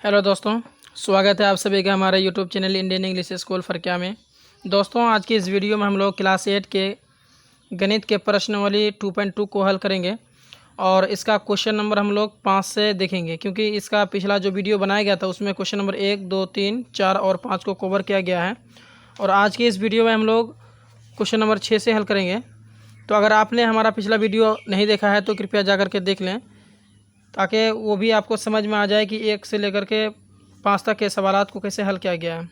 Hello दोस्तों, स्वागत है आप सभी का हमारे YouTube channel Indian English school फरक्या में। दोस्तों, आज की इस वीडियो में हम लोग क्लास 8 के गणित के प्रश्नावली 2.2 को हल करेंगे और इसका क्वेश्चन नंबर हम लोग 5 से देखेंगे, क्योंकि इसका पिछला जो वीडियो बनाया गया था उसमें क्वेश्चन नंबर 1, 2, 3, 4 और 5 को कवर किया गया है। और आज की इस वीडियो में हम लोग क्वेश्चन नंबर 6 से हल करेंगे। तो अगर आपने हमारा पिछला वीडियो नहीं देखा है तो कृपया जा करके देख लें, ताकि वो भी आपको समझ में आ जाए कि 1 से लेकर के 5 तक के सवालात को कैसे हल किया गया है।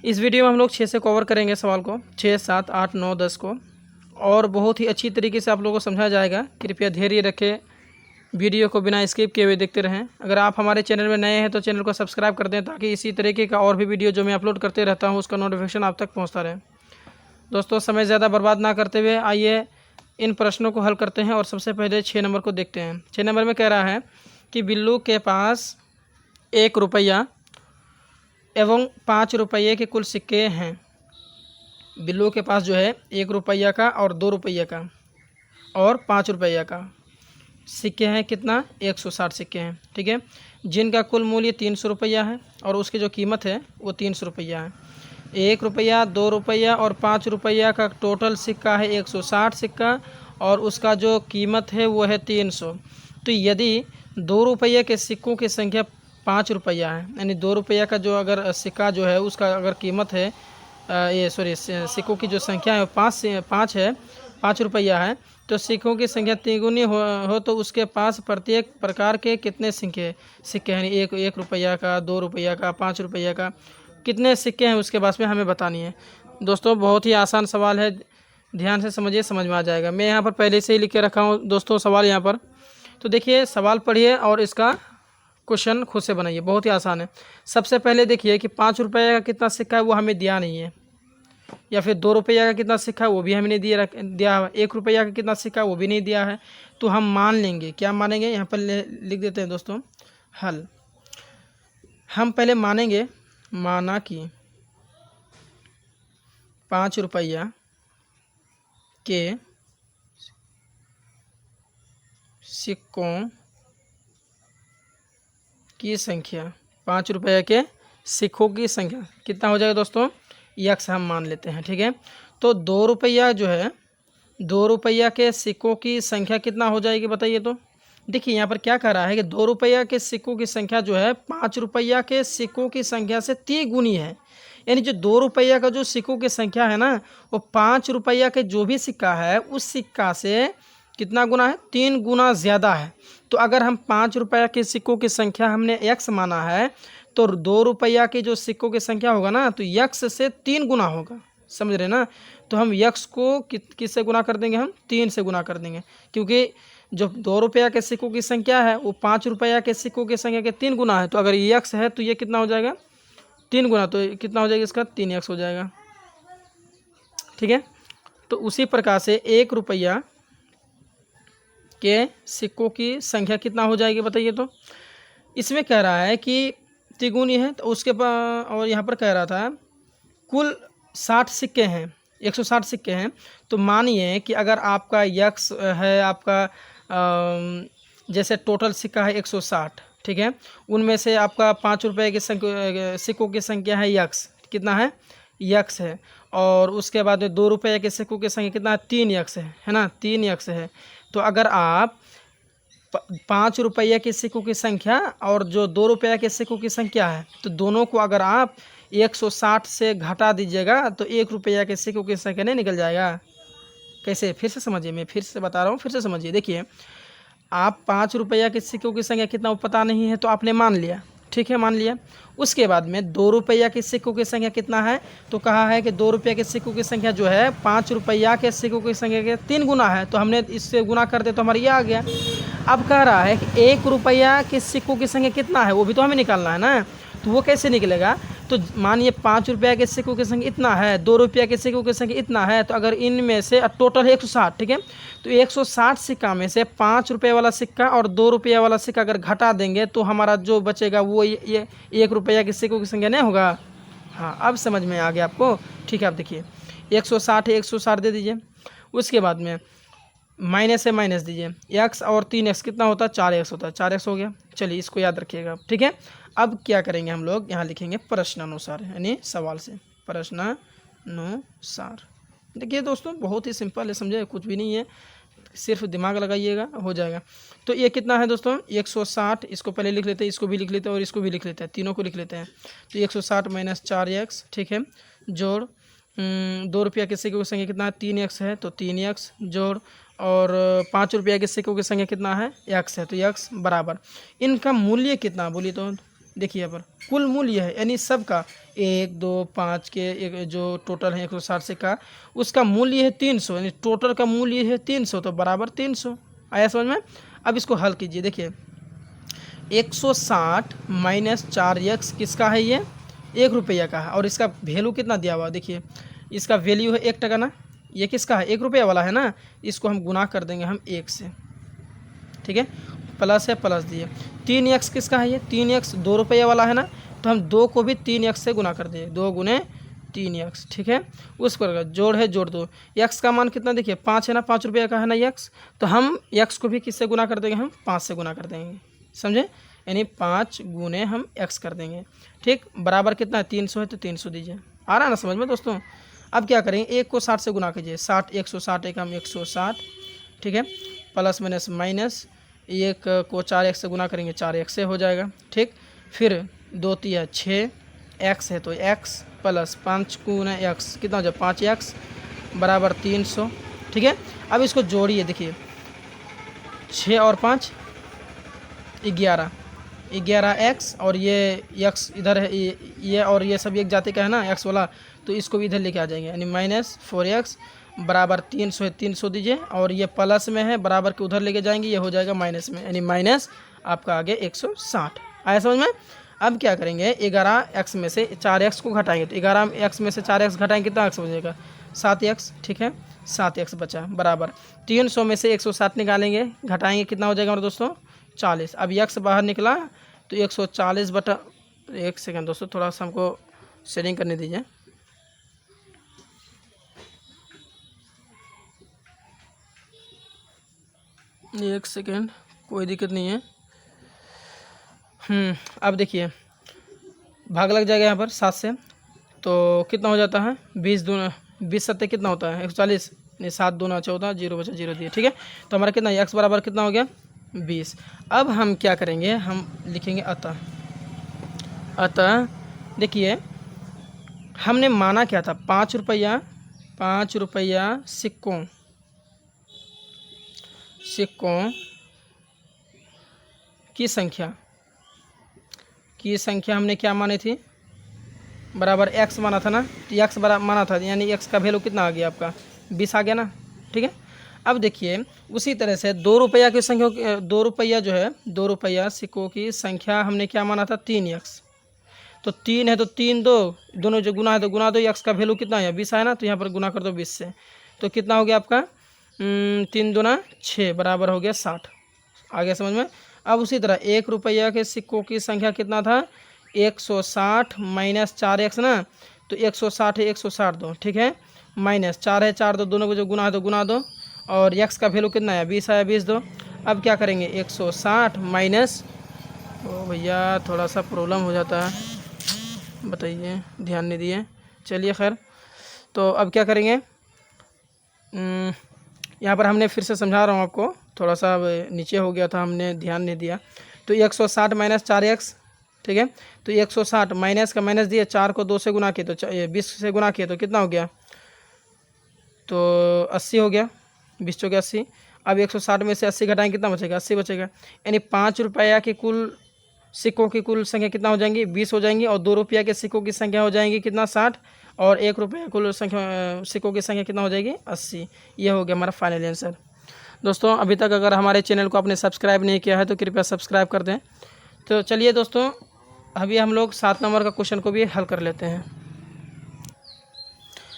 इस वीडियो में हम लोग 6 से कवर करेंगे सवाल को, 6, 7, 8, 9, 10 को, और बहुत ही अच्छी तरीके से आप लोगों को समझाया जाएगा। कृपया धैर्य रखें, वीडियो को बिना स्किप किए हुए देखते रहें। अगर आप हमारे चैनल में नए हैं तो चैनल को सब्सक्राइब कर दें, ताकि इसी तरीके का और भी वीडियो जो मैं अपलोड करते रहता हूँ उसका नोटिफिकेशन आप तक पहुँचता रहे। दोस्तों, समय ज़्यादा बर्बाद ना करते हुए आइए इन प्रश्नों को हल करते हैं। और सबसे पहले 6 नंबर को देखते हैं। 6 नंबर में कह रहा है कि बिल्लू के पास 1 रुपया एवं 5 रुपये के कुल सिक्के हैं। बिल्लू के पास जो है 1 रुपया का और 2 रुपये का और 5 रुपया का सिक्के हैं। कितना? 160 सिक्के हैं। ठीक है, जिनका कुल मूल्य 300 रुपया है और उसकी जो कीमत है वो 300 रुपया है। 1 रुपया, 2 रुपया और 5 रुपया का टोटल सिक्का है 160 सिक्का और उसका जो कीमत है वो है 300। तो यदि 2 रुपये के सिक्कों की संख्या 5 रुपया है, यानी 2 रुपया का जो अगर सिक्का जो है उसका अगर कीमत है सिक्कों की जो संख्या है 5 है, 5 रुपया है, तो सिक्कों की संख्या तिगुनी हो तो उसके पास प्रत्येक प्रकार के कितने सिक्के हैं, यानी 1 रुपया का, 2 रुपया का, 5 रुपया का कितने सिक्के हैं उसके पास में हमें बतानी है। दोस्तों, बहुत ही आसान सवाल है, ध्यान से समझिए, समझ में आ जाएगा। मैं यहाँ पर पहले से ही लिख के रखा हूँ दोस्तों सवाल यहाँ पर। तो देखिए, सवाल पढ़िए और इसका क्वेश्चन खुद से बनाइए, बहुत ही आसान है। सबसे पहले देखिए कि 5 रुपये का कितना सिक्का है वो हमें दिया नहीं है, या फिर 2 रुपया का कितना सिक्का है वो भी हमें नहीं दिया है, 1 रुपया का कितना सिक्का है वो भी नहीं दिया है। तो हम मान लेंगे, क्या मानेंगे, यहाँ पर लिख देते हैं दोस्तों हल। हम पहले मानेंगे, माना कि 5 रुपया के सिक्कों की संख्या, 5 रुपये के सिक्कों की संख्या कितना हो जाएगा दोस्तों, यक्स हम मान लेते हैं। ठीक है, तो 2 रुपया जो है, 2 रुपया के सिक्कों की संख्या कितना हो जाएगी बताइए। तो देखिए यहाँ पर क्या कह रहा है कि 2 रुपया के सिक्कों की संख्या जो है 5 रुपया के सिक्कों की संख्या से 3 गुनी है। यानी जो 2 रुपया का जो सिक्कों की संख्या है ना, वो 5 रुपया के जो भी सिक्का है उस सिक्का से कितना गुना है, 3 गुना ज़्यादा है। तो अगर हम 5 रुपया के सिक्कों की संख्या हमने यक्स माना है, तो 2 रुपया के जो सिक्कों की संख्या होगा ना, तो यक्स से 3 गुना होगा। समझ रहे ना? तो हम यक्स को किससे गुना कर देंगे, हम 3 से गुना कर देंगे, क्योंकि जो 2 रुपया के सिक्कों की संख्या है वो 5 रुपया के सिक्कों की संख्या के 3 गुना है। तो अगर यक्स है तो ये कितना हो जाएगा, 3 गुना, तो कितना हो जाएगा इसका, 3 यक्स हो जाएगा। ठीक है, तो उसी प्रकार से 1 रुपया के सिक्कों की संख्या कितना हो जाएगी बताइए। तो इसमें कह रहा है कि तिगुनी है, तो उसके और यहाँ पर कह रहा था कुल 60 सिक्के हैं, 160 सिक्के हैं। तो मानिए कि अगर आपका यक्स है, आपका जैसे टोटल सिक्का है 160, ठीक है, उनमें से आपका 5 रुपये के सिक्कों की संख्या है यक्स, कितना है, यक्स है। और उसके बाद 2 रुपये के सिक्कों की संख्या कितना है, 3 यक्स है ना, 3 यक्स है। तो अगर आप 5 रुपये के सिक्कों की संख्या और जो 2 रुपये के सिक्कों की संख्या है, तो दोनों को अगर आप 160 से घटा दीजिएगा तो 1 रुपया के सिक्कों की संख्या नहीं निकल जाएगा। कैसे, फिर से समझिए, मैं फिर से बता रहा हूँ, फिर से समझिए। देखिए, आप 5 रुपया के सिक्कों की संख्या कितना वो पता नहीं है, तो आपने मान लिया, ठीक है, मान लिया। उसके बाद में 2 रुपया के सिक्कों की संख्या कितना है, तो कहा है कि 2 रुपया के सिक्कों की संख्या जो है 5 रुपया के सिक्कों की संख्या के 3 गुना है, तो हमने इससे गुना कर दे तो हमारा ये आ गया। अब कह रहा है कि 1 रुपया के सिक्कों की संख्या कितना है, वो भी तो हमें निकालना है ना। तो वो कैसे निकलेगा, तो मानिए 5 रुपया के सिक्कों की संख्या इतना है, 2 रुपया के सिक्कों की संख्या इतना है, तो अगर इनमें से टोटल है 160, ठीक है, तो 160 सिक्का में से 5 रुपये वाला सिक्का और 2 रुपया वाला सिक्का अगर घटा देंगे तो हमारा जो बचेगा वो ये 1 रुपया के सिक्कों की संख्या नहीं होगा। हाँ, अब समझ में आ गया आपको। ठीक है, आप देखिए 160 है, 160 दे दीजिए। उसके बाद में माइनस से माइनस दीजिए, x और 3x कितना होता है, 4x होता है, 4x हो गया। चलिए इसको याद रखिएगा, ठीक है। अब क्या करेंगे हम लोग, यहाँ लिखेंगे प्रश्नानुसार, यानी सवाल से, प्रश्नानुसार। देखिए दोस्तों बहुत ही सिंपल है, समझे, कुछ भी नहीं है, सिर्फ दिमाग लगाइएगा हो जाएगा। तो ये कितना है दोस्तों, 160, इसको पहले लिख लेते हैं, इसको भी लिख लेते हैं और इसको भी लिख लेते हैं, तीनों को लिख लेते हैं। तो 160 माइनस 4x, ठीक है, जोड़ 2 रुपया के सिक्के की संख्या कितना है, 3x है, तो 3x जोड़, और 5 रुपया के सिक्कों की संख्या कितना है, x है, तो x बराबर, इनका मूल्य कितना बोलिए तो देखिए यहाँ पर कुल मूल्य है, यानी सबका 1 2 5 के एक जो टोटल है 160 से का, उसका मूल्य है 300, यानी टोटल का मूल्य है 300, तो बराबर 300। आया समझ में। अब इसको हल कीजिए, देखिए 160 माइनस 4x किसका है, ये 1 रुपया का है, और इसका वैल्यू कितना दिया हुआ, देखिए इसका वैल्यू है 1 टका ना, ये किसका है, 1 रुपया वाला है ना, इसको हम गुना कर देंगे हम 1 से, ठीक है, प्लस है प्लस दिए। 3x किसका है, ये 3x 2 रुपया वाला है ना, तो हम 2 को भी 3x से गुना कर दिए, 2 गुने 3x, ठीक है। उस पर जोड़ है, जोड़ दो, x का मान कितना देखिए 5 है ना, 5 रुपया का है ना x, तो हम x को भी किससे गुना कर देंगे, हम 5 से गुना कर देंगे, समझे, यानी 5 गुने हम x कर देंगे, ठीक, बराबर कितना है 300 है, तो 300 दीजिए। आ रहा है ना समझ में दोस्तों। अब क्या करेंगे, 1 को 60 से गुना कीजिए, 60 160 एक हम 160, ठीक है, प्लस माइनस माइनस, 1 को 4x से गुना करेंगे 4x से हो जाएगा, ठीक। फिर 2 3 6 x है, तो x प्लस 5 गुना x कितना हो जाए 5x बराबर 300, ठीक है। अब इसको जोड़िए, देखिए 6 और 5 11x, और ये x इधर है, ये और ये सब एक जाति का है ना x वाला, तो इसको भी इधर लेके आ जाएंगे, यानी माइनस 4x बराबर 300 है, 300 दीजिए, और ये प्लस में है, बराबर के उधर लेके जाएंगे, ये हो जाएगा माइनस में, यानी माइनस आपका आगे 160। आया समझ में। अब क्या करेंगे, 11x में से 4x को घटाएंगे, तो 11x में से 4x घटाएंगे कितना x बचेगा, 7x, ठीक है, 7x बचा बराबर 300 में से 160 निकालेंगे, घटाएंगे कितना हो जाएगा हमारे दोस्तों 40। अब x बाहर निकला तो 140 बटा, एक सेकंड दोस्तों थोड़ा सा हमको सेटिंग करने दीजिए, एक सेकेंड, कोई दिक्कत नहीं है। अब देखिए भाग लग जाएगा यहाँ पर 7 से, तो कितना हो जाता है 20 दूना 20 सत्ते कितना होता है 140, नहीं 7 दूना 14, 0 बचा 0 दिए, ठीक है। तो हमारा कितना x बराबर कितना हो गया 20। अब हम क्या करेंगे, हम लिखेंगे अतः देखिए हमने माना क्या था, 5 रुपया सिक्कों की संख्या हमने क्या मानी थी, बराबर x माना था ना, तो x बराबर माना था, यानी x का वैल्यू कितना आ गया आपका 20 आ गया ना, ठीक है। अब देखिए उसी तरह से 2 रुपया की संख्या, 2 रुपया जो है 2 रुपया सिक्कों की संख्या हमने क्या माना था 3x, तो 3 है तो 3 दोनों जो गुना है तो गुना दो, x का वैल्यू कितना है 20 है ना, तो यहाँ पर गुना कर दो 20 से, तो कितना हो गया आपका 3 दूना 6 बराबर हो गया 60। आ गया समझ में। अब उसी तरह 1 रुपया के सिक्कों की संख्या कितना था 160 माइनस 4x ना, तो 160 है 160 दो, ठीक है, माइनस 4 है 4 दो, दोनों को जो गुना है तो गुना दो, और x का वैल्यू कितना है 20 आया 20 दो। अब क्या करेंगे 160 माइनस, ओ भैया थोड़ा सा प्रॉब्लम हो जाता है, बताइए ध्यान नहीं दिए, चलिए खैर। तो अब क्या करेंगे, यहाँ पर हमने फिर से समझा रहा हूँ आपको, थोड़ा सा नीचे हो गया था, हमने ध्यान नहीं दिया। तो 160 माइनस 4x, ठीक है, तो 160 माइनस का माइनस दिए, 4 को 2 से गुना किए तो 20 से गुना किए तो कितना हो गया, तो 80 हो गया, 20 हो गया 80। अब 160 में से 80 घटाएंगे कितना बचेगा 80 बचेगा, यानी 5 रुपया के कुल सिक्कों की कुल संख्या कितना हो जाएंगी 20 हो जाएंगी, और 2 रुपया के सिक्कों की संख्या हो जाएंगी कितना 60, और 1 रुपया कुल संख्या सिक्कों की संख्या कितना हो जाएगी 80। ये हो गया हमारा फाइनल आंसर। दोस्तों अभी तक अगर हमारे चैनल को आपने सब्सक्राइब नहीं किया है तो कृपया सब्सक्राइब कर दें। तो चलिए दोस्तों अभी हम लोग 7 नंबर का क्वेश्चन को भी हल कर लेते हैं।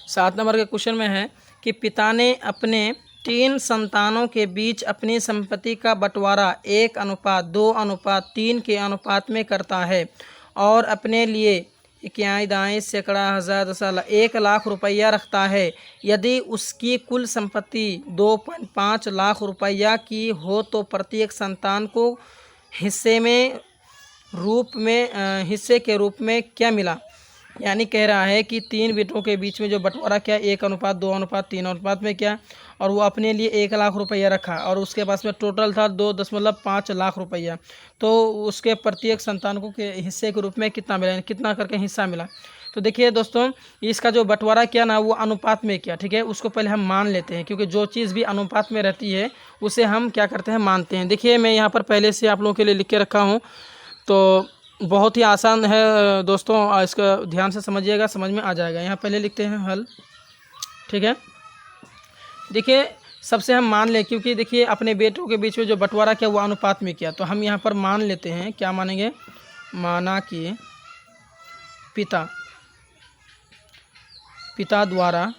7 नंबर के क्वेश्चन में है कि पिता ने अपने 3 संतानों के बीच अपनी संपत्ति का बंटवारा 1:2:3 के अनुपात में करता है और अपने लिए इक्याई दाएँ सैकड़ा हज़ार दशा 1 लाख रुपया रखता है, यदि उसकी कुल संपत्ति 2.5 लाख रुपया की हो तो प्रत्येक संतान को हिस्से के रूप में क्या मिला। यानी कह रहा है कि 3 बेटों के बीच में जो बंटवारा क्या 1:2:3 में क्या, और वो अपने लिए 1 लाख रुपया रखा और उसके पास में टोटल था 2.5 लाख रुपया, तो उसके प्रत्येक संतान को के हिस्से के रूप में कितना मिला, कितना करके हिस्सा मिला। तो देखिए दोस्तों, इसका जो बंटवारा क्या ना वो अनुपात में क्या, ठीक है, उसको पहले हम मान लेते हैं, क्योंकि जो चीज़ भी अनुपात में रहती है उसे हम क्या करते हैं, मानते हैं। देखिए मैं यहाँ पर पहले से आप लोगों के लिए लिख के रखा हूँ, तो बहुत ही आसान है दोस्तों, इसका ध्यान से समझिएगा, समझ में आ जाएगा। यहाँ पहले लिखते हैं हल, ठीक है। देखिए सबसे हम मान लें, क्योंकि देखिए अपने बेटों के बीच में जो बंटवारा किया वो अनुपात में किया, तो हम यहाँ पर मान लेते हैं, क्या मानेंगे, माना कि पिता द्वारा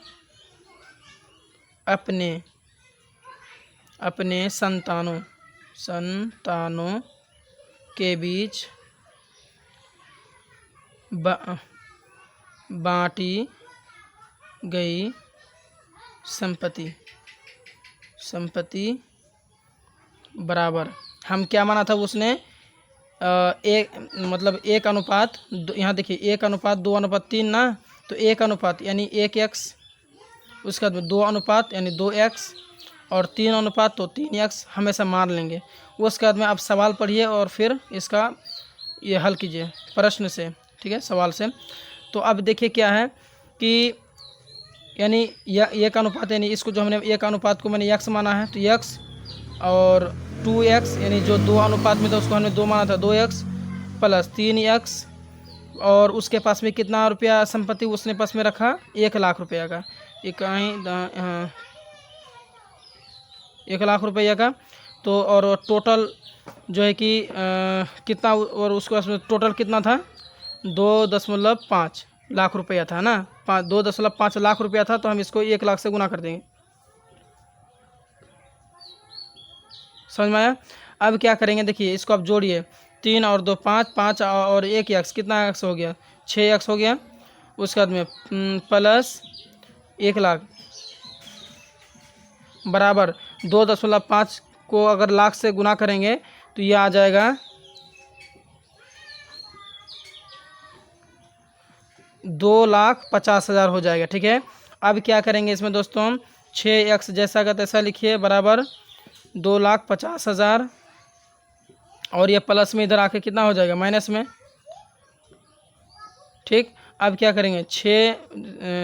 अपने संतानों के बीच बांटी गई संपत्ति बराबर, हम क्या माना था उसने, मतलब 1:2, यहाँ देखिए 1:2:3 ना, तो 1 यानी 1x, उसके बाद 2 यानी 2x, और 3 तो 3x हमेशा मान लेंगे। उसके बाद में आप सवाल पढ़िए और फिर इसका ये हल कीजिए प्रश्न से, ठीक है, सवाल से। तो अब देखिए क्या है कि यानी 1 यानी इसको जो हमने 1 को मैंने x माना है, तो x, और 2x यानी जो 2 में था उसको हमने 2 माना था, 2x प्लस 3x, और उसके पास में कितना रुपया संपत्ति उसने पास में रखा, 1 लाख रुपया का, 1 लाख रुपया का। तो और टोटल जो है कि कितना, और उसके पास में टोटल कितना था, 2.5 लाख रुपया था ना, 2.5 लाख रुपया था, तो हम इसको 1 लाख से गुना कर देंगे, समझ में आया। अब क्या करेंगे, देखिए इसको आप जोड़िए, 3 और 2 5, 5 और 1 x, कितना x हो गया, 6x हो गया। उसके बाद में प्लस 1 लाख बराबर 2.5 को अगर लाख से गुना करेंगे तो ये आ जाएगा 2,50,000 हो जाएगा, ठीक है। अब क्या करेंगे इसमें दोस्तों, 6x जैसा का तैसा लिखिए बराबर 2,50,000, और ये प्लस में इधर आके कितना हो जाएगा, माइनस में, ठीक। अब क्या करेंगे,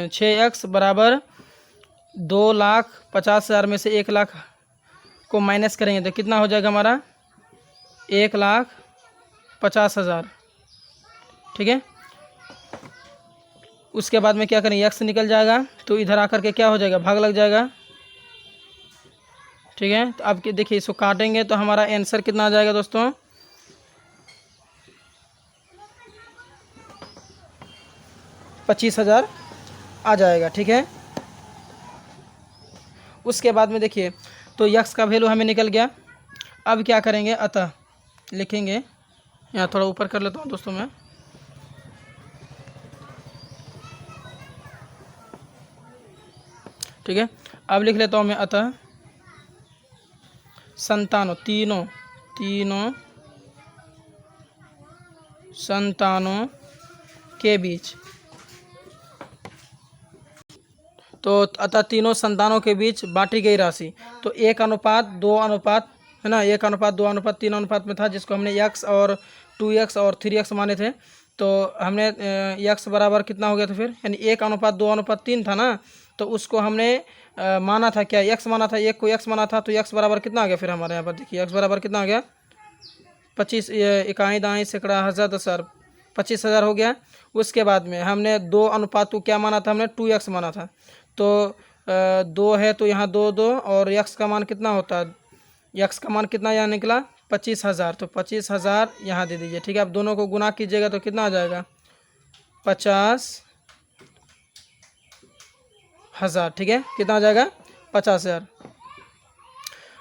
6x बराबर 2,50,000 में से 1 लाख को माइनस करेंगे तो कितना हो जाएगा हमारा, 1,50,000, ठीक है। उसके बाद में क्या करेंगे, x निकल जाएगा तो इधर आकर के क्या हो जाएगा, भाग लग जाएगा, ठीक है। तो अब देखिए इसको काटेंगे तो हमारा आंसर कितना आ जाएगा दोस्तों, 25,000 आ जाएगा, ठीक है। उसके बाद में देखिए तो यक्स का वैल्यू हमें निकल गया। अब क्या करेंगे, अतः लिखेंगे, यहाँ थोड़ा ऊपर कर लेता हूँ दोस्तों मैं, ठीक है। अब लिख लेता हूँ मैं, अतः तीनों संतानों के बीच, तो अतः तीनों संतानों के बीच बांटी गई राशि, तो 1:2 है ना, 1:2:3 में था, जिसको हमने x और 2x और 3x माने थे। तो हमने x बराबर कितना हो गया था फिर, यानी 1:2:3 था ना, तो उसको हमने माना था क्या, x माना था, 1 को x माना था, तो x बराबर कितना आ गया फिर हमारे यहाँ पर, देखिए x बराबर कितना आ गया, 25, इकाई दाएँ सैकड़ा हज़ार दशहर 25,000 हो गया। उसके बाद में हमने 2 को क्या माना था, हमने 2x माना था, तो 2 है तो यहाँ 2 और x का मान कितना होता है, x का मान कितना यहाँ निकला, 25,000, तो 25,000 यहाँ दे दीजिए, ठीक है। अब दोनों को गुना कीजिएगा तो कितना आ जाएगा, 50,000, ठीक है, कितना आ जाएगा, 50,000।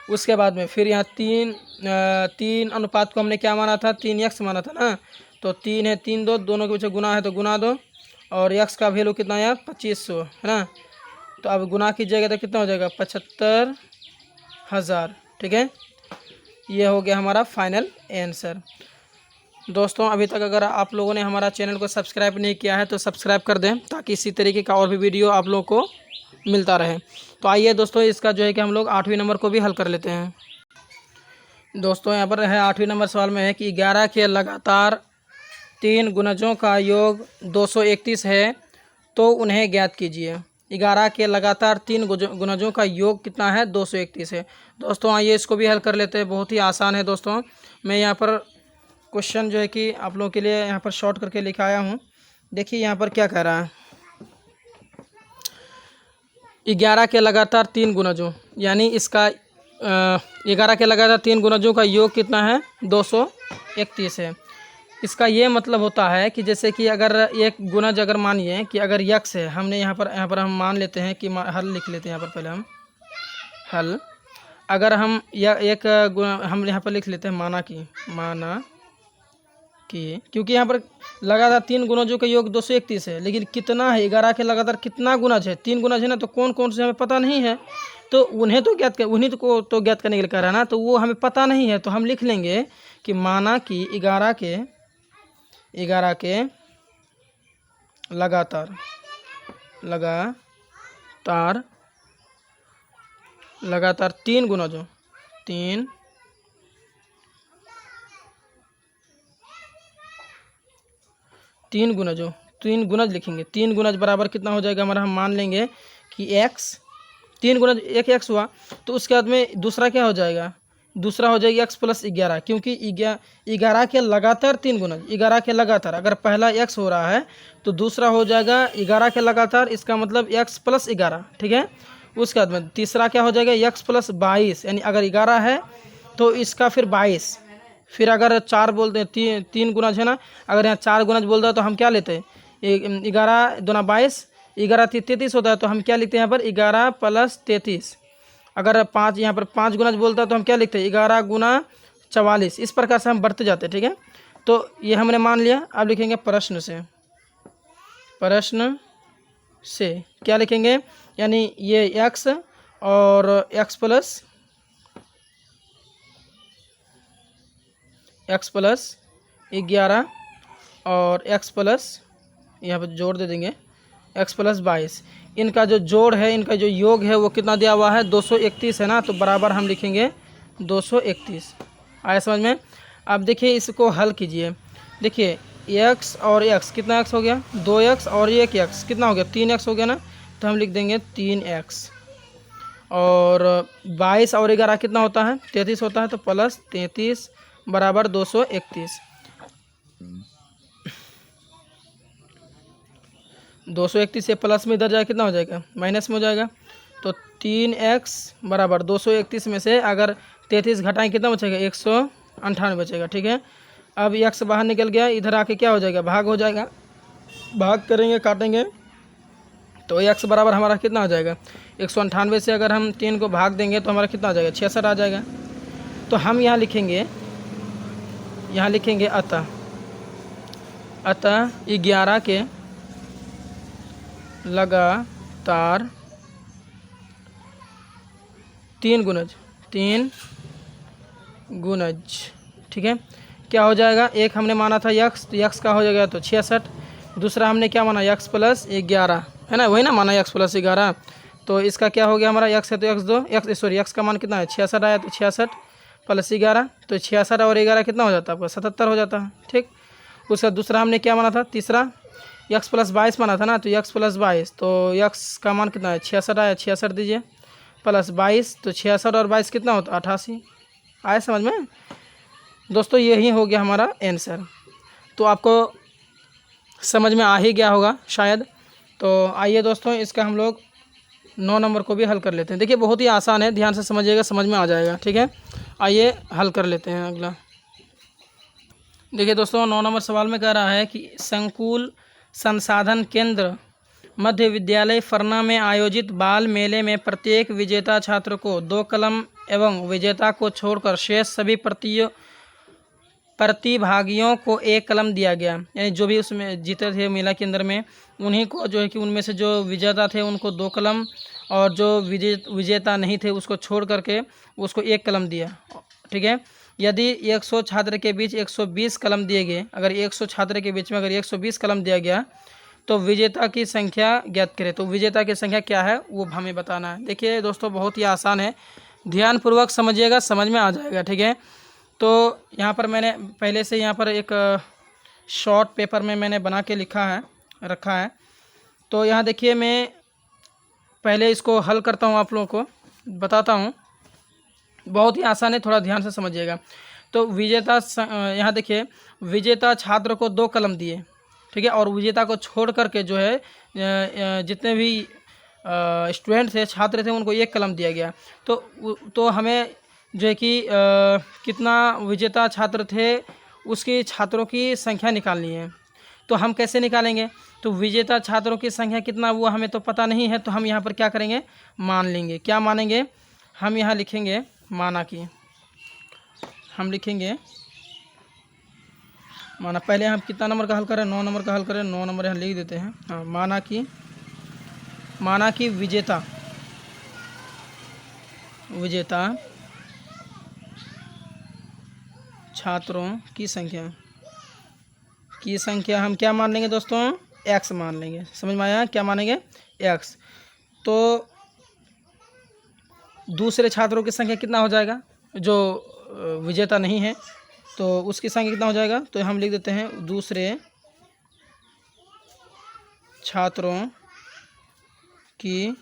उसके बाद में फिर यहाँ 3 अनुपात को हमने क्या माना था, 3x माना था ना, तो 3 है, 3 2 दोनों के पीछे गुना है तो गुना दो, और यक्स का वैल्यू कितना आया 2500 है ना। तो अब गुना कीजिएगा तो कितना हो जाएगा 75,000। ठीक है, ये हो गया हमारा फाइनल आंसर। दोस्तों अभी तक अगर आप लोगों ने हमारा चैनल को सब्सक्राइब नहीं किया है तो सब्सक्राइब कर दें, ताकि इसी तरीके का और भी वीडियो आप लोगों को मिलता रहे। तो आइए दोस्तों, इसका जो है कि हम लोग 8वें नंबर को भी हल कर लेते हैं। दोस्तों यहाँ पर है 8वें नंबर सवाल में है कि 11 के लगातार 3 गुणजों का योग 231 है, तो उन्हें ज्ञात कीजिए। 11 के लगातार 3 गुणजों का योग कितना है 231 है। दोस्तों आइए इसको भी हल कर लेते हैं, बहुत ही आसान है दोस्तों। मैं यहाँ पर क्वेश्चन जो है कि आप लोगों के लिए यहाँ पर शॉर्ट करके लिखाया हूँ। देखिए यहाँ पर क्या कह रहा है, 11 के लगातार 3 गुणजों, यानी इसका 11 के लगातार 3 गुणजों का योग कितना है 231 है। इसका ये मतलब होता है कि जैसे कि अगर एक गुणज अगर मानिए कि अगर यक्स है, हमने यहाँ पर हम मान लेते हैं कि हल लिख लेते हैं। यहाँ पर पहले हम हल, अगर हम हम यहाँ पर लिख लेते हैं माना कि क्योंकि यहाँ पर लगातार 3 गुणजों का योग 231 है, लेकिन कितना है 11 के लगातार कितना गुणज है, 3 गुणज है ना, तो कौन कौन से हमें पता नहीं है, तो उन्हीं को तो ज्ञात करने के लिए कह रहा है ना, तो वो हमें पता नहीं है। तो हम लिख लेंगे कि माना कि 11 के लगातार 3 गुणजों 3 गुणज लिखेंगे। 3 गुणज बराबर कितना हो जाएगा हमारा, हम मान लेंगे कि x, 3 गुणज एक x हुआ, तो उसके बाद में दूसरा क्या हो जाएगा, दूसरा हो जाएगा x प्लस 11, क्योंकि 11 के लगातार 3 गुणज, 11 के लगातार, अगर पहला x हो रहा है तो दूसरा हो जाएगा 11 के लगातार, इसका मतलब x प्लस 11। ठीक है, उसके बाद में तीसरा क्या हो जाएगा x प्लस 22, यानी अगर 11 है तो इसका फिर 22, फिर अगर 4 बोलते हैं 3 गुणज है ना, अगर यहाँ 4 गुणज बोलता है तो हम क्या लेते हैं 11 दूना 22, 11 33 होता है, तो हम क्या लिखते हैं यहाँ पर 11 प्लस 33। अगर 5 यहाँ पर 5 गुणज बोलता है तो हम क्या लिखते हैं 11 गुना 44। इस प्रकार से हम बढ़ते जाते हैं। ठीक है, तो ये हमने मान लिया। अब लिखेंगे प्रश्न से क्या लिखेंगे, यानी ये x और x प्लस 11 और x प्लस, यहाँ पर जोड़ दे देंगे x प्लस 22, इनका जो जोड़ है, इनका जो योग है वो कितना दिया हुआ है 231 है ना, तो बराबर हम लिखेंगे 231। आया समझ में। अब देखिए इसको हल कीजिए। देखिए x और x, कितना x हो गया 2x, और ये x कितना हो गया 3x हो गया ना, तो हम लिख देंगे 3x, और 22 और 11 कितना होता है 33 होता है, तो प्लस 33 बराबर 231। 231 से प्लस में इधर जाए कितना हो जाएगा माइनस में हो जाएगा, तो 3x बराबर 231 में से अगर 33 घटाएं कितना बचेगा 198 बचेगा। ठीक है, अब x बाहर निकल गया, इधर आके क्या हो जाएगा भाग हो जाएगा, भाग करेंगे काटेंगे तो x बराबर हमारा कितना हो जाएगा 198 से अगर हम 3 को भाग देंगे तो हमारा कितना आ जाएगा 66 आ जाएगा। तो हम यहाँ लिखेंगे अतः 11 के लगातार 3 गुणज। ठीक है, क्या हो जाएगा, एक हमने माना था यक्स, तो यक्स का हो जाएगा तो 66, दूसरा हमने क्या माना यक्स प्लस 11 है ना, वही ना माना यक्स प्लस 11, तो इसका क्या हो गया हमारा यक्स है तो यक्स का मान कितना है 66 आया, तो 66 प्लस 11, तो 66 और 11 कितना हो जाता है आपका 77 हो जाता है। ठीक, उसका दूसरा हमने क्या माना था, तीसरा यक्स प्लस 22 माना था ना, तो यक्स प्लस 22, तो यक्स का मान कितना है 66 आया, 66 दीजिए प्लस 22, तो 66 और 22 कितना होता है 88। आया समझ में दोस्तों, यही हो गया हमारा आंसर। तो आपको समझ में आ ही गया होगा शायद। तो आइए दोस्तों, इसका हम लोग 9 नंबर को भी हल कर लेते हैं। देखिए बहुत ही आसान है, ध्यान से समझिएगा, समझ में आ जाएगा। ठीक है, आइए हल कर लेते हैं अगला। देखिए दोस्तों 9 नंबर सवाल में कह रहा है कि संकुल संसाधन केंद्र मध्य विद्यालय फरना में आयोजित बाल मेले में प्रत्येक विजेता छात्र को 2 कलम एवं विजेता को छोड़कर शेष सभी प्रतिभागियों को एक कलम दिया गया, यानी जो भी उसमें जीते थे मेला के अंदर में उन्हीं को जो है कि उनमें से जो विजेता थे उनको 2 कलम, और जो विजेता नहीं थे उसको छोड़ करके उसको 1 कलम दिया। ठीक है, यदि 100 छात्र के बीच 120 कलम दिए गए, अगर 100 छात्र के बीच में अगर 120 कलम दिया गया तो विजेता की संख्या ज्ञात करें। तो विजेता की संख्या क्या है वो हमें बताना है। देखिए दोस्तों, बहुत ही आसान है, ध्यानपूर्वक समझिएगा, समझ में आ जाएगा। ठीक है, तो यहाँ पर मैंने पहले से यहाँ पर एक शॉर्ट पेपर में मैंने बना के रखा है। तो यहाँ देखिए, मैं पहले इसको हल करता हूँ, आप लोगों को बताता हूँ। बहुत ही आसान है, थोड़ा ध्यान से समझिएगा। तो विजेता, यहाँ देखिए, विजेता छात्र को 2 कलम दिए, ठीक है, और विजेता को छोड़ करके जो है जितने भी स्टूडेंट थे, छात्र थे, उनको 1 कलम दिया गया। तो हमें जो है कि कितना विजेता छात्र थे उसकी छात्रों की संख्या निकालनी है। तो हम कैसे निकालेंगे? तो विजेता छात्रों की संख्या कितना वो हमें तो पता नहीं है, तो हम यहाँ पर क्या करेंगे, मान लेंगे। क्या मानेंगे? हम यहाँ लिखेंगे माना कि, हम लिखेंगे माना, पहले हम कितना नंबर का हल करें, 9 नंबर का हल करें, 9 नंबर यहाँ लिख देते हैं। हाँ, माना कि विजेता छात्रों की संख्या हम क्या मान लेंगे दोस्तों, x मान लेंगे। समझ में आया? क्या मानेंगे? x। तो दूसरे छात्रों की संख्या कितना हो जाएगा, जो विजेता नहीं है तो उसकी संख्या कितना हो जाएगा, तो हम लिख देते हैं दूसरे छात्रों की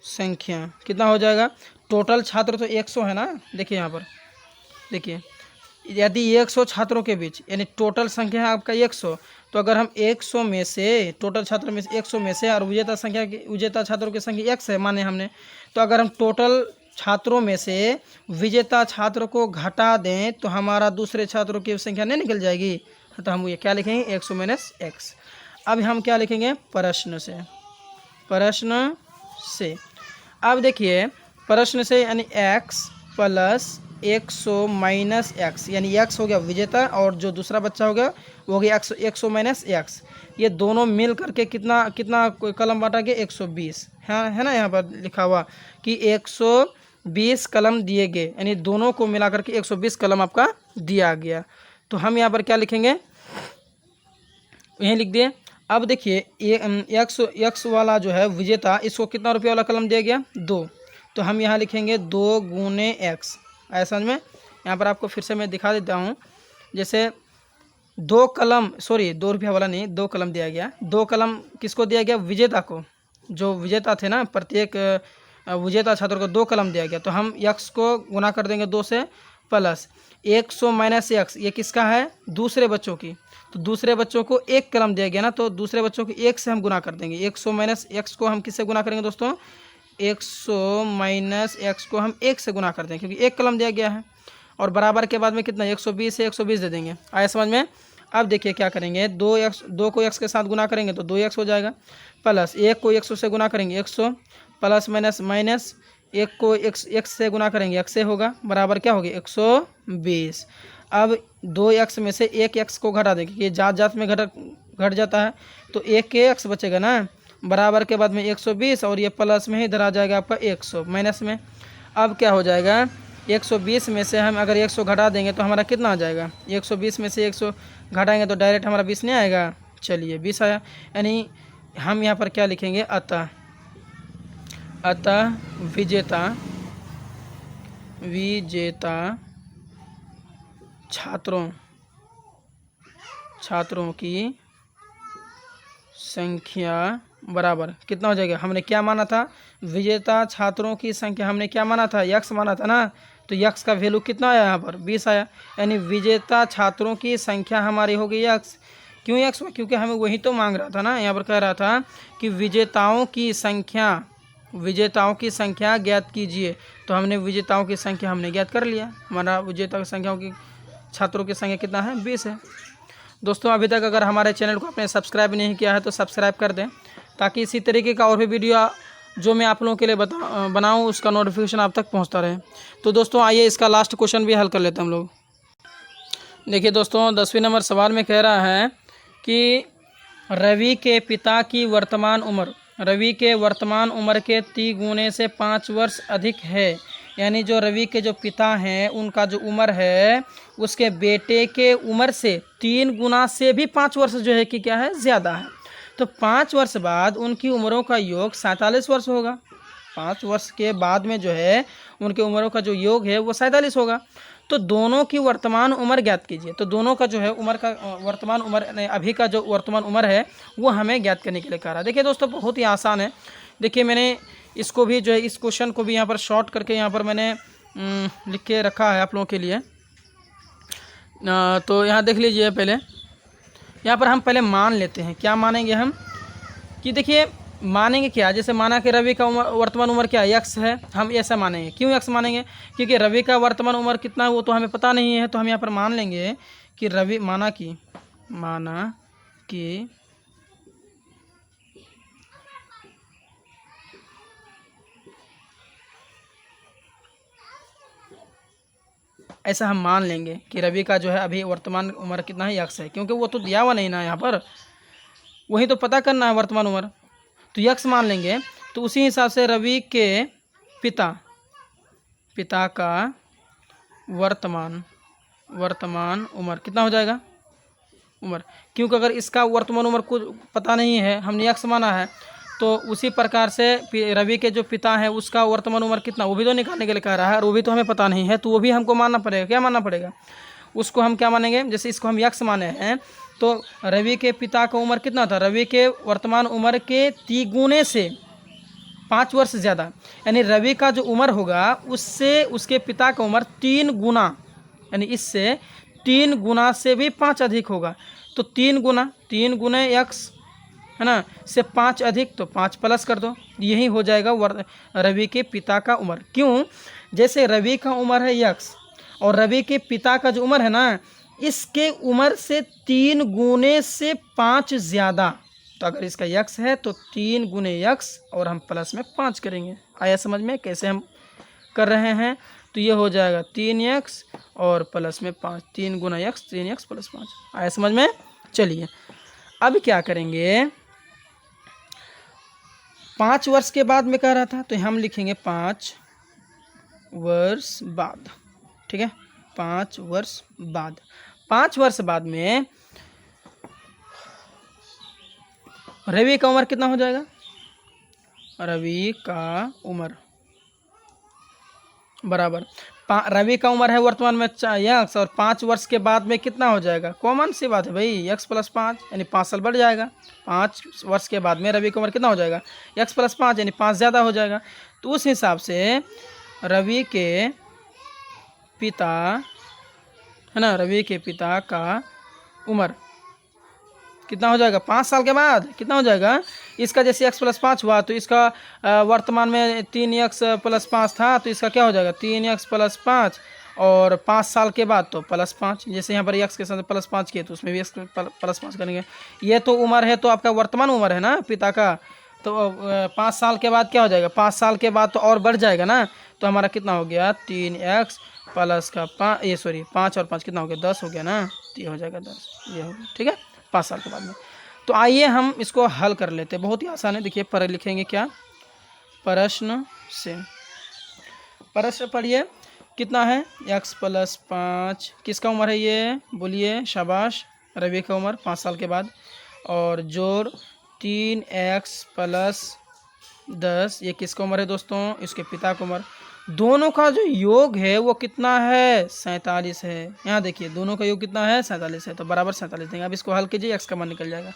संख्या कितना हो जाएगा। टोटल छात्र तो 100 है ना, देखिए यहाँ पर, देखिए, यदि 100 छात्रों के बीच, यानी टोटल संख्या है आपका 100, तो अगर हम 100 में से, टोटल छात्रों में से 100 में से, और विजेता छात्रों की संख्या x है माने हमने, तो अगर हम टोटल छात्रों में से विजेता छात्र को घटा दें तो हमारा दूसरे छात्रों की संख्या नहीं निकल जाएगी। तो हम ये क्या लिखेंगे, 100 माइनस x। अब हम क्या लिखेंगे, प्रश्न से। अब देखिए, प्रश्न से यानी x प्लस 100 माइनस x, यानी x हो गया विजेता और जो दूसरा बच्चा हो गया वो हो गया 100 माइनस x। ये दोनों मिल करके कितना कलम बांटा गया, 120 है ना, यहाँ पर लिखा हुआ कि 120 कलम दिए गए, यानी दोनों को मिला करके 120 कलम आपका दिया गया। तो हम यहाँ पर क्या लिखेंगे, यहीं लिख दिए। अब देखिए, x वाला जो है विजेता, इसको कितना रुपये वाला कलम दिया गया, 2। तो हम यहाँ लिखेंगे 2 गुने x। ऐसा समझ में? यहाँ पर आपको फिर से मैं दिखा देता हूँ। जैसे 2 कलम, सॉरी 2 रुपया वाला नहीं, 2 कलम दिया गया। 2 कलम किसको दिया गया, विजेता को, जो विजेता थे ना, प्रत्येक विजेता छात्र को 2 कलम दिया गया। तो हम x को गुना कर देंगे 2 से, प्लस 100 माइनस x, ये किसका है, दूसरे बच्चों की। तो दूसरे बच्चों को 1 कलम दिया गया ना, तो दूसरे बच्चों को 1 से हम गुना कर देंगे। 100 माइनस x को हम किससे गुना करेंगे दोस्तों, 100 माइनस x को हम 1 से गुना कर देंगे, क्योंकि 1 कलम दिया गया है। और बराबर के बाद में कितना, 120 से 120 दे देंगे। आया समझ में? अब देखिए क्या करेंगे, 2 को x के साथ गुना करेंगे तो 2x हो जाएगा, प्लस 1 को 100 से गुना करेंगे 100, प्लस माइनस 1 को x से गुना करेंगे x से होगा, बराबर क्या होगी, 120। अब 2x में से 1x को घटा देंगे, ये जात में घट जाता है, तो 1x बचेगा ना, बराबर के बाद में 120, और ये प्लस में ही इधर आ जाएगा आपका 100 माइनस में। अब क्या हो जाएगा, 120 में से हम अगर 100 घटा देंगे तो हमारा कितना आ जाएगा, 120 में से 100 घटाएंगे तो डायरेक्ट हमारा 20 नहीं आएगा, चलिए 20 आया। यानी हम यहाँ पर क्या लिखेंगे, अतः विजेता छात्रों की संख्या बराबर कितना हो जाएगा, हमने क्या माना था, विजेता छात्रों की संख्या हमने क्या माना था, x माना था ना, तो x का वैल्यू कितना आया, यहाँ पर 20 आया। यानी विजेता छात्रों की संख्या हमारी हो गई x। क्यों x? क्योंकि हमें वही तो मांग रहा था ना, यहाँ पर कह रहा था कि विजेताओं की संख्या ज्ञात कीजिए। तो हमने विजेताओं की संख्या हमने ज्ञात कर लिया, हमारा विजेता की संख्याओं की छात्रों की संख्या कितना है, 20 है। दोस्तों, अभी तक अगर हमारे चैनल को आपने सब्सक्राइब नहीं किया है तो सब्सक्राइब कर दें, ताकि इसी तरीके का और भी वीडियो जो मैं आप लोगों के लिए बनाऊँ उसका नोटिफिकेशन आप तक पहुंचता रहे। तो दोस्तों आइए इसका लास्ट क्वेश्चन भी हल कर लेते हैं हम लोग। देखिए दोस्तों 10वें नंबर सवाल में कह रहा है कि रवि के पिता की वर्तमान उम्र रवि के वर्तमान उम्र के 3 गुने से 5 वर्ष अधिक है। यानी जो रवि के जो पिता हैं उनका जो उम्र है उसके बेटे के उम्र से 3 गुना से भी 5 वर्ष जो है कि क्या है ज़्यादा है। तो 5 वर्ष बाद उनकी उम्रों का योग 47 वर्ष होगा। 5 वर्ष के बाद में जो है उनके उम्रों का जो योग है वो 47 होगा। तो दोनों की वर्तमान उम्र ज्ञात कीजिए। तो दोनों का जो है उम्र का वर्तमान उम्र नहीं, अभी का जो वर्तमान उम्र है वो हमें ज्ञात करने के लिए कह रहा है। देखिए दोस्तों बहुत ही आसान है। देखिए मैंने इसको भी जो है इस क्वेश्चन को भी यहाँ पर शॉर्ट करके यहाँ पर मैंने लिख के रखा है आप लोगों के लिए। तो यहाँ देख लीजिए पहले यहाँ पर हम पहले मान लेते हैं। क्या मानेंगे हम कि देखिए मानेंगे क्या, जैसे माना कि रवि का वर्तमान उम्र क्या यक्स है, हम ऐसा मानेंगे। क्यों यक्स मानेंगे? क्योंकि रवि का वर्तमान उम्र कितना है वो तो हमें पता नहीं है। तो हम यहाँ पर मान लेंगे कि रवि माना कि ऐसा हम मान लेंगे कि रवि का जो है अभी वर्तमान उम्र कितना है यक्स है, क्योंकि वो तो दिया हुआ नहीं ना यहाँ पर, वही तो पता करना है वर्तमान उम्र। तो यक्स मान लेंगे। तो उसी हिसाब से रवि के पिता का वर्तमान उम्र कितना हो जाएगा उम्र, क्योंकि अगर इसका वर्तमान उम्र कुछ पता नहीं है, हमने यक्स माना है, तो उसी प्रकार से रवि के जो पिता है उसका वर्तमान उम्र कितना वो भी तो निकालने के लिए कह रहा है, और वो भी तो हमें पता नहीं है। तो वो भी हमको मानना पड़ेगा। क्या मानना पड़ेगा? उसको हम क्या मानेंगे? जैसे इसको हम यक्स माने हैं तो रवि के पिता का उम्र कितना था? रवि के वर्तमान उम्र के 3 गुने से 5 वर्ष ज़्यादा, यानी रवि का जो उम्र होगा उससे उसके पिता का उम्र 3 गुना, यानी इससे 3 गुना से भी 5 अधिक होगा। तो 3 गुने यक्स है ना से 5 अधिक, तो 5 प्लस कर दो, यही हो जाएगा रवि के पिता का उम्र। क्यों? जैसे रवि का उम्र है यक्स और रवि के पिता का जो उम्र है ना इसके उम्र से 3 गुने से 5 ज़्यादा। तो अगर इसका यक्स है तो 3 गुने यक्स और हम प्लस में 5 करेंगे। आया समझ में कैसे हम कर रहे हैं? तो ये हो जाएगा 3 यक्स और प्लस में 5, 3 गुना यक्स 3 यक्स प्लस 5। आया समझ में? चलिए अब क्या करेंगे, 5 वर्ष के बाद में कह रहा था तो हम लिखेंगे 5 वर्ष बाद। ठीक है, 5 वर्ष बाद। 5 वर्ष बाद में रवि का उम्र कितना हो जाएगा? रवि का उम्र बराबर रवि का उम्र है वर्तमान में यक्स, और 5 वर्ष के बाद में कितना हो जाएगा? कॉमन सी बात है भाई, यक्स प्लस 5 यानी 5 साल बढ़ जाएगा। 5 वर्ष के बाद में रवि का उम्र कितना हो जाएगा? यक्स प्लस 5 यानी 5 ज़्यादा हो जाएगा। तो उस हिसाब से रवि के पिता है ना, रवि के पिता का उम्र कितना हो जाएगा? 5 साल के बाद कितना हो जाएगा? इसका जैसे x प्लस 5 हुआ तो इसका वर्तमान में 3x प्लस 5 था, तो इसका क्या हो जाएगा? 3x प्लस 5, और 5 साल के बाद तो प्लस 5। जैसे यहाँ पर x के साथ प्लस 5 किए तो उसमें भी x प्लस 5 करेंगे। ये तो उम्र है, तो आपका वर्तमान उम्र है ना पिता का। तो 5 साल के बाद क्या हो जाएगा? 5 साल के बाद तो और बढ़ जाएगा ना। तो हमारा कितना हो गया? 3x प्लस का 5 और 5 कितना हो गया? 10 हो गया ना। तो ये हो जाएगा 10, ये हो गया। ठीक है, 5 साल के बाद में। तो आइए हम इसको हल कर लेते हैं। बहुत ही आसान है। देखिए पर लिखेंगे क्या? प्रश्न से। प्रश्न पढ़िए कितना है? x प्लस 5 किसका उम्र है ये? बोलिए शाबाश, रवि का उम्र 5 साल के बाद, और जोड़ 3x प्लस 10 ये किसका उम्र है दोस्तों? इसके पिता का उम्र। दोनों का जो योग है वो कितना है? 47 है। यहाँ देखिए दोनों का योग कितना है? 47 है। तो बराबर 47 देंगे। अब इसको हल कीजिए, x का मान निकल जाएगा।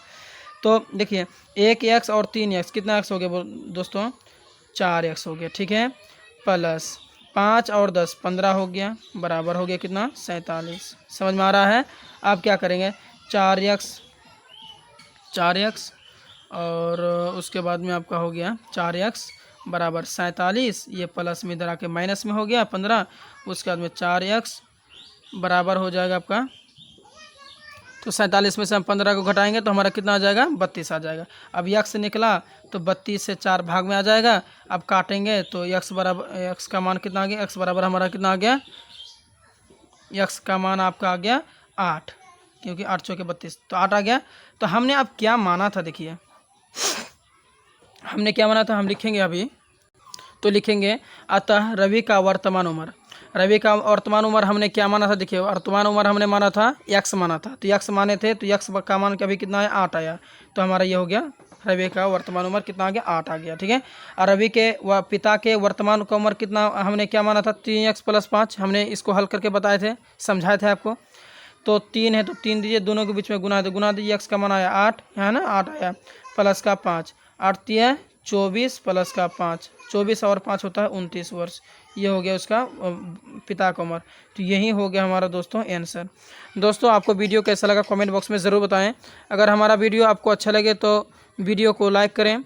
तो देखिए 1x और 3x कितना x हो गया दोस्तों? 4x हो गया। ठीक है, प्लस 5 और 10 15 हो गया, बराबर हो गया कितना? 47। समझ में आ रहा है? आप क्या करेंगे? 4x और उसके बाद में आपका हो गया 4x बराबर 47, ये प्लस में इधर आके माइनस में हो गया 15। उसके बाद में 4x बराबर हो जाएगा आपका, तो 47 में से हम 15 को घटाएंगे तो हमारा कितना आ जाएगा? 32 आ जाएगा। अब यक्स निकला तो 32 से 4 भाग में आ जाएगा। अब काटेंगे तो यक्स बराबर, यक्स का मान कितना आ गया? x बराबर हमारा कितना आ गया? यक्स का मान आपका आ गया 8, क्योंकि 8 चौके 32, तो 8 आ गया। तो हमने अब क्या माना था, देखिए हमने क्या माना था, हम लिखेंगे अभी, तो लिखेंगे अतः रवि का वर्तमान उम्र, रवि का वर्तमान उम्र हमने क्या माना था, देखिए वर्तमान उम्र हमने माना था x माना था, तो x माने थे, तो x का मान कभी कितना है 8 आया, तो हमारा ये हो गया रवि का वर्तमान उम्र कितना आ गया 8 आ गया, ठीक है। और रवि के पिता के वर्तमान का उम्र कितना हमने क्या माना था 3x + 5, हमने इसको हल करके बताए थे, समझाए थे आपको। तो 3 है तो 3 दीजिए, दोनों के बीच में गुना दीजिए, x का मान आया 8 है ना, 8 आया प्लस का 5, 8 तिया 24 प्लस का 5, 24 और 5 होता है 29 वर्ष, ये हो गया उसका पिता का उम्र। तो यही हो गया हमारा दोस्तों आंसर। दोस्तों आपको वीडियो कैसा लगा कमेंट बॉक्स में ज़रूर बताएं। अगर हमारा वीडियो आपको अच्छा लगे तो वीडियो को लाइक करें,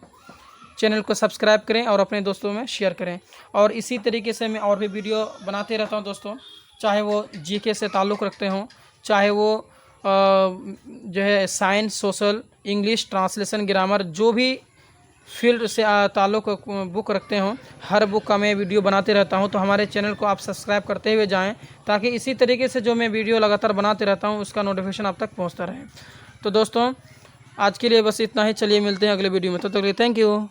चैनल को सब्सक्राइब करें और अपने दोस्तों में शेयर करें। और इसी तरीके से मैं और भी वीडियो बनाते रहता हूं दोस्तों, चाहे वो जीके से ताल्लुक़ रखते हों, चाहे वो जो है science, social, English, translation, grammar, जो भी फील्ड से ताल्लुक़ बुक रखते हों, हर बुक का मैं वीडियो बनाते रहता हूं। तो हमारे चैनल को आप सब्सक्राइब करते हुए जाएं, ताकि इसी तरीके से जो मैं वीडियो लगातार बनाते रहता हूं उसका नोटिफिकेशन आप तक पहुंचता रहे। तो दोस्तों आज के लिए बस इतना ही, चलिए मिलते हैं अगले वीडियो में, तो तब तक के लिए थैंक यू।